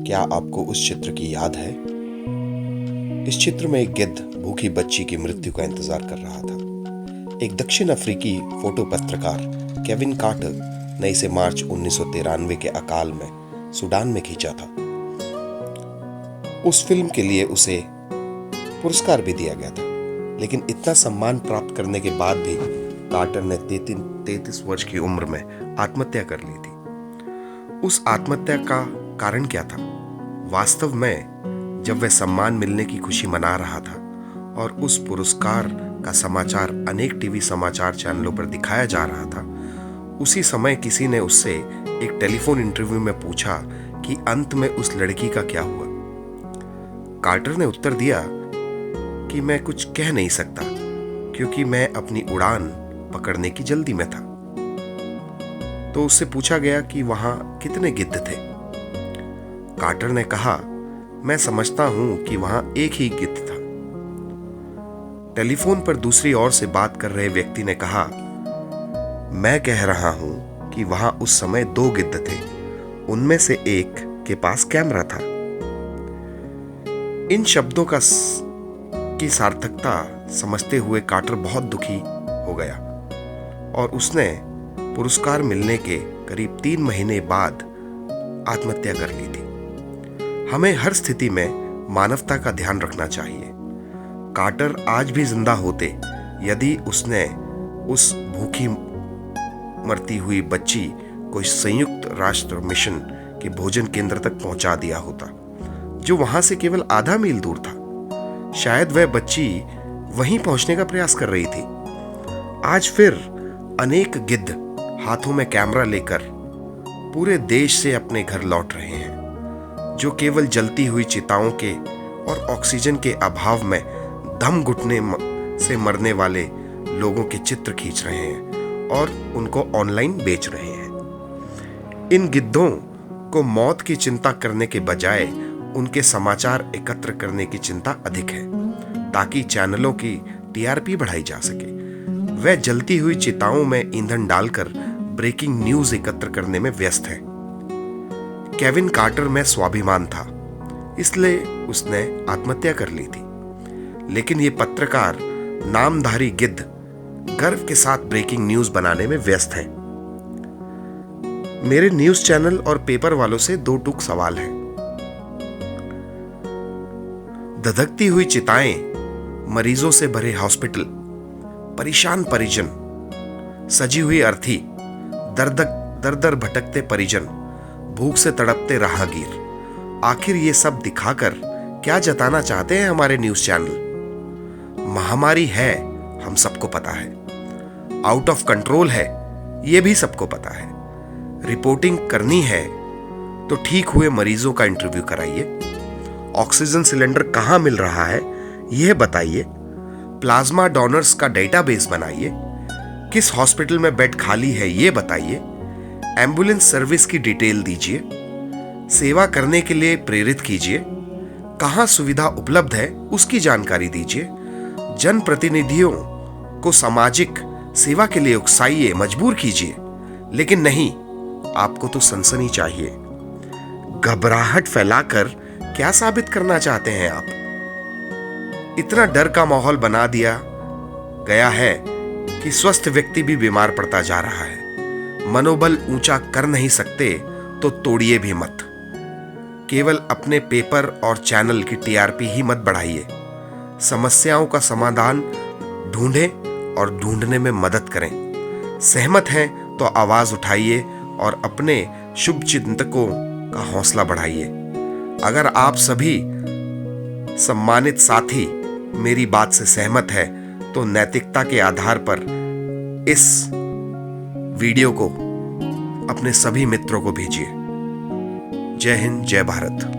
क्या आपको उस चित्र की याद है? इस चित्र में एक गिद्ध भूखी बच्ची की मृत्यु का इंतजार कर रहा था। एक दक्षिण अफ्रीकी फोटो पत्रकार केविन कार्टर ने इसे मार्च 1993 के अकाल में सूडान में खींचा था। उस फिल्म के लिए उसे पुरस्कार भी दिया गया था, लेकिन इतना सम्मान प्राप्त करने के बाद भी कार्टर ने 33 वर्ष की उम्र में आत्महत्या कर ली थी। उस आत्महत्या का कारण क्या था? वास्तव में जब वह सम्मान मिलने की खुशी मना रहा था और उस पुरस्कार का समाचार अनेक टीवी समाचार चैनलों पर दिखाया जा रहा था, उसी समय किसी ने उससे एक टेलीफोन इंटरव्यू में पूछा कि अंत में उस लड़की का क्या हुआ। कार्टर ने उत्तर दिया कि मैं कुछ कह नहीं सकता क्योंकि मैं अपनी उड़ान पकड़ने की जल्दी में था। तो उससे पूछा गया कि वहां कितने गिद्ध थे। कार्टर ने कहा, मैं समझता हूं कि वहां एक ही गिद्ध था। टेलीफोन पर दूसरी ओर से बात कर रहे व्यक्ति ने कहा, मैं कह रहा हूं कि वहां उस समय 2 गिद्ध थे, उनमें से एक के पास कैमरा था। इन शब्दों की सार्थकता समझते हुए कार्टर बहुत दुखी हो गया और उसने पुरस्कार मिलने के करीब 3 महीने बाद आत्महत्या कर ली थी। हमें हर स्थिति में मानवता का ध्यान रखना चाहिए। कार्टर आज भी जिंदा होते यदि उसने उस भूखी मरती हुई बच्ची को संयुक्त राष्ट्र मिशन के भोजन केंद्र तक पहुंचा दिया होता, जो वहां से केवल आधा मील दूर था। शायद वह बच्ची वहीं पहुंचने का प्रयास कर रही थी। आज फिर अनेक गिद्ध हाथों में कैमरा लेकर पूरे देश से अपने घर लौट रहे हैं, जो केवल जलती हुई चिताओं के और ऑक्सीजन के अभाव में दम घुटने से मरने वाले लोगों के चित्र खींच रहे हैं और उनको ऑनलाइन बेच रहे हैं। इन गिद्धों को मौत की चिंता करने के बजाय उनके समाचार एकत्र करने की चिंता अधिक है, ताकि चैनलों की टीआरपी बढ़ाई जा सके। वह जलती हुई चिताओं में ईंधन डालकर ब्रेकिंग न्यूज एकत्र करने में व्यस्त है। केविन कार्टर में स्वाभिमान था, इसलिए उसने आत्महत्या कर ली थी। लेकिन ये पत्रकार नामधारी गिद्ध गर्व के साथ ब्रेकिंग न्यूज बनाने में व्यस्त है। मेरे न्यूज चैनल और पेपर वालों से 2 टूक सवाल है। धधकती हुई चिताएं, मरीजों से भरे हॉस्पिटल, परेशान परिजन, सजी हुई अर्थी, दर दर भटकते परिजन, भूख से तड़पते राहगीर, आखिर ये सब दिखाकर क्या जताना चाहते हैं हमारे न्यूज चैनल? महामारी है, हम सबको पता है। आउट ऑफ कंट्रोल है, ये भी सबको पता है। रिपोर्टिंग करनी है तो ठीक हुए मरीजों का इंटरव्यू कराइए। ऑक्सीजन सिलेंडर कहां मिल रहा है यह बताइए। प्लाज्मा डोनर्स का डेटाबेस बनाइए। किस हॉस्पिटल में बेड खाली है यह बताइए। एम्बुलेंस सर्विस की डिटेल दीजिए। सेवा करने के लिए प्रेरित कीजिए। कहां सुविधा उपलब्ध है उसकी जानकारी दीजिए। जनप्रतिनिधियों को सामाजिक सेवा के लिए उकसाइए, मजबूर कीजिए। लेकिन नहीं, आपको तो सनसनी चाहिए। घबराहट फैलाकर क्या साबित करना चाहते हैं आप? इतना डर का माहौल बना दिया गया है कि स्वस्थ व्यक्ति भी बीमार पड़ता जा रहा है। मनोबल ऊंचा कर नहीं सकते तो तोड़िए भी मत। केवल अपने पेपर और चैनल की टीआरपी ही मत बढ़ाइए। समस्याओं का समाधान ढूंढें और ढूंढने में मदद करें। सहमत हैं तो आवाज उठाइए और अपने शुभचिंतकों का हौसला बढ़ाइए। अगर आप सभी सम्मानित साथी मेरी बात से सहमत है तो नैतिकता के आधार पर इस वीडियो को अपने सभी मित्रों को भेजिए। जय हिंद, जय भारत।